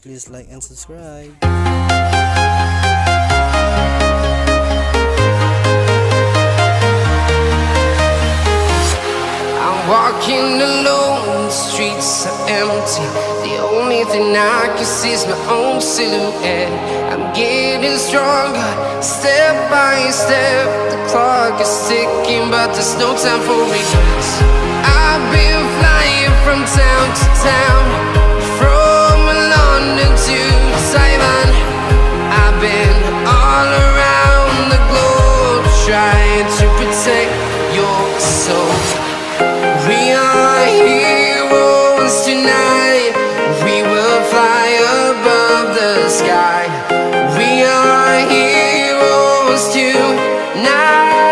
please like and subscribe. Walking alone, the streets are empty. The only thing I can see is my own silhouette. I'm getting stronger, step by step. The clock is ticking, but there's no time for regrets. I've been flying from town to town, from London to Taiwan. I've been all around the globe, trying to protect your soul. We are heroes tonight. We will fly above the sky. We are heroes tonight.